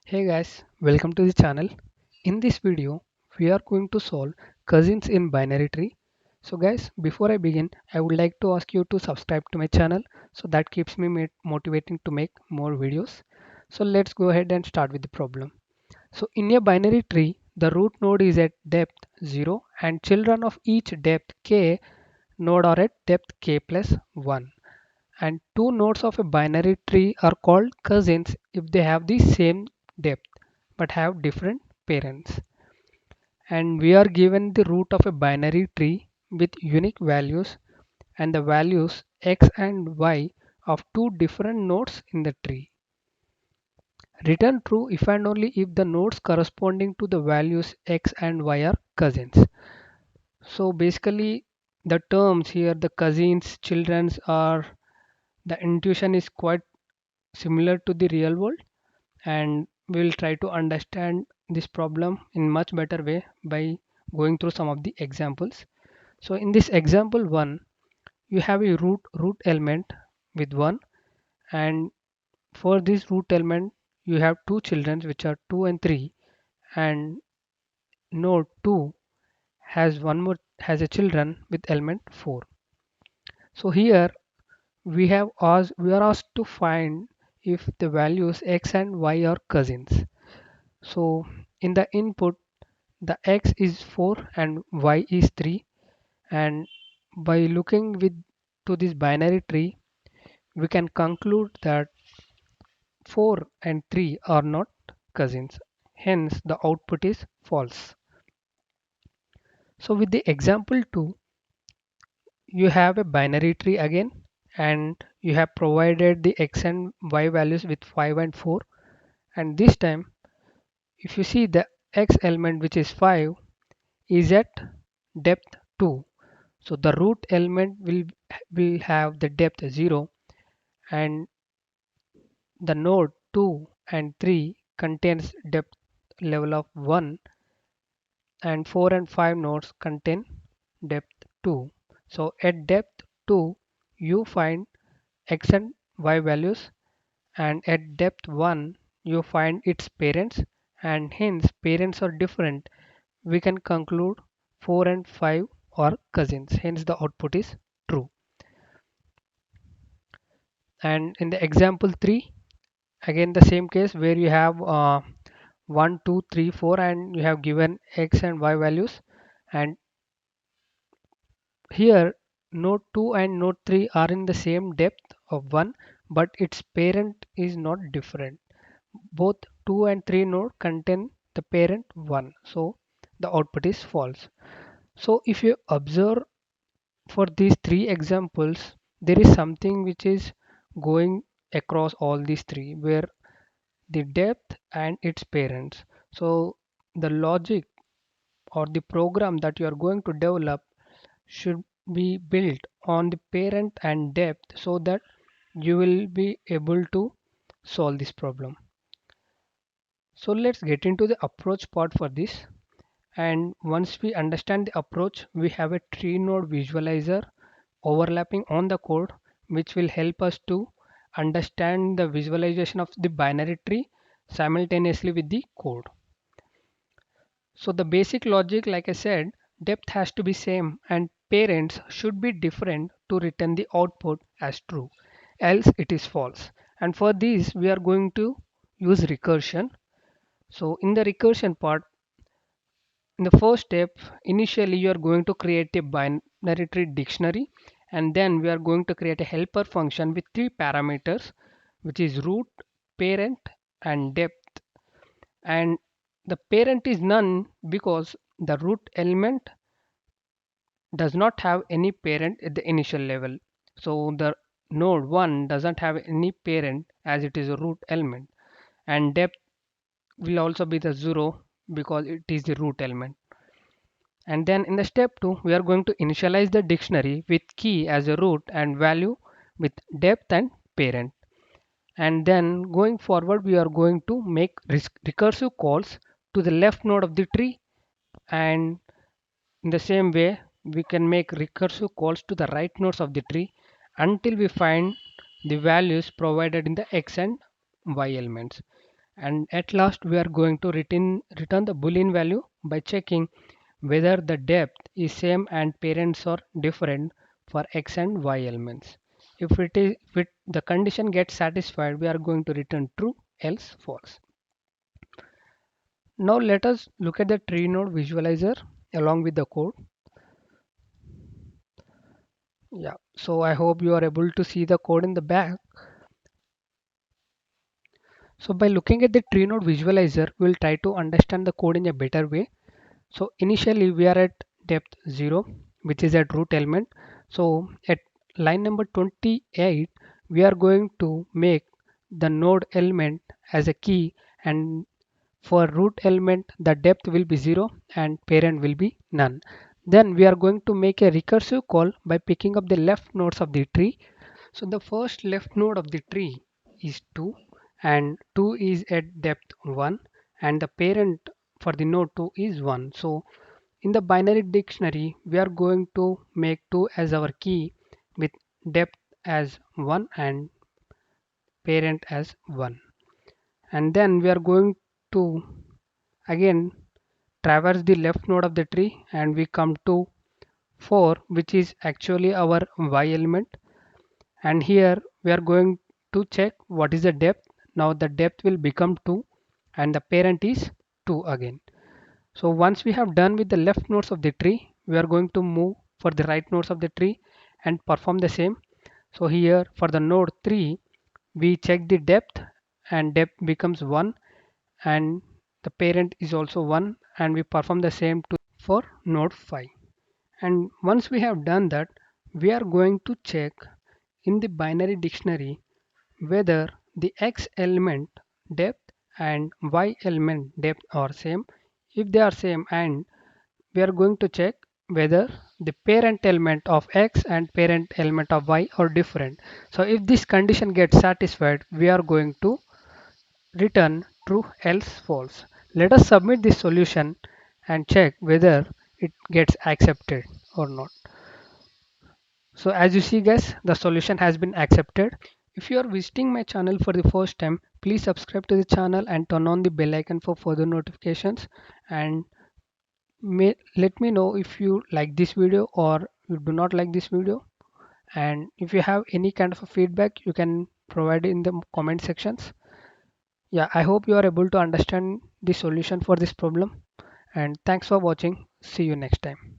Hey guys, welcome to the channel. In this video, we are going to solve cousins in binary tree. So guys, before I begin, I would like to ask you to subscribe to my channel so that keeps me motivating to make more videos. So let's go ahead and start with the problem. So in a binary tree, the root node is at depth 0 and children of each depth k node are at depth k plus 1. And two nodes of a binary tree are called cousins if they have the same depth but have different parents. And we are given the root of a binary tree with unique values and the values x and y of two different nodes in the tree. Return true if and only if the nodes corresponding to the values x and y are cousins. So basically the terms here, the cousins, children's, are the intuition is quite similar to the real world, and we'll try to understand this problem in much better way by going through some of the examples. So in this example 1, you have a root element with 1, and for this root element you have two children which are 2 and 3, and node 2 has a children with element 4. So here we are asked to find if the values x and y are cousins. So in the input, the x is 4 and y is 3, and by looking with to this binary tree we can conclude that 4 and 3 are not cousins, hence the output is false. So with the example 2, you have a binary tree again, and you have provided the x and y values with 5 and 4, and this time if you see the x element which is 5 is at depth 2. So the root element will have the depth 0, and the node 2 and 3 contains depth level of 1, and 4 and 5 nodes contain depth 2. So at depth 2 you find x and y values, and at depth 1 you find its parents, and hence parents are different. We can conclude 4 and 5 are cousins, hence the output is true. And in the example 3, again the same case where you have 1 2 3 4 and you have given x and y values, and here node 2 and node 3 are in the same depth of 1, but its parent is not different. Both 2 and 3 node contain the parent 1, so the output is false. So if you observe for these three examples, there is something which is going across all these three, where the depth and its parents. So the logic or the program that you are going to develop should be built on the parent and depth so that you will be able to solve this problem. So let's get into the approach part for this. And once we understand the approach, we have a tree node visualizer overlapping on the code, which will help us to understand the visualization of the binary tree simultaneously with the code. So the basic logic, like I said, depth has to be same and parents should be different to return the output as true, else it is false. And for this we are going to use recursion. So in the recursion part, in the first step, initially you are going to create a binary tree dictionary, and then we are going to create a helper function with three parameters, which is root, parent, and depth. And the parent is none because the root element does not have any parent at the initial level. So the node 1 doesn't have any parent as it is a root element, and depth will also be the 0 because it is the root element. And then in the step 2, we are going to initialize the dictionary with key as a root and value with depth and parent. And then going forward, we are going to make recursive calls to the left node of the tree, and in the same way we can make recursive calls to the right nodes of the tree until we find the values provided in the x and y elements. And at last we are going to return the boolean value by checking whether the depth is same and parents are different for x and y elements. If the condition gets satisfied, we are going to return true, else false. Now let us look at the tree node visualizer along with the code. Yeah, so I hope you are able to see the code in the back. So by looking at the tree node visualizer, we'll try to understand the code in a better way. So initially we are at depth 0, which is at root element. So at line number 28, we are going to make the node element as a key, and for root element the depth will be 0 and parent will be none. Then we are going to make a recursive call by picking up the left nodes of the tree. So the first left node of the tree is 2, and 2 is at depth 1, and the parent for the node 2 is 1. So in the binary dictionary, we are going to make 2 as our key with depth as 1 and parent as 1. And then we are going to again traverse the left node of the tree and we come to 4, which is actually our y element. And here we are going to check what is the depth. Now the depth will become 2 and the parent is 2 again. So once we have done with the left nodes of the tree, we are going to move for the right nodes of the tree and perform the same. So here for the node 3, we check the depth and depth becomes 1 and the parent is also 1, and we perform the same to for node 5. And once we have done that, we are going to check in the binary dictionary whether the x element depth and y element depth are same. If they are same, and we are going to check whether the parent element of x and parent element of y are different. So if this condition gets satisfied, we are going to return true, else false. Let us submit this solution and check whether it gets accepted or not. So as you see guys, the solution has been accepted. If you are visiting my channel for the first time, please subscribe to the channel and turn on the bell icon for further notifications. And let me know if you like this video or you do not like this video. And if you have any kind of a feedback, you can provide in the comment sections. Yeah, I hope you are able to understand the solution for this problem. And thanks for watching. See you next time.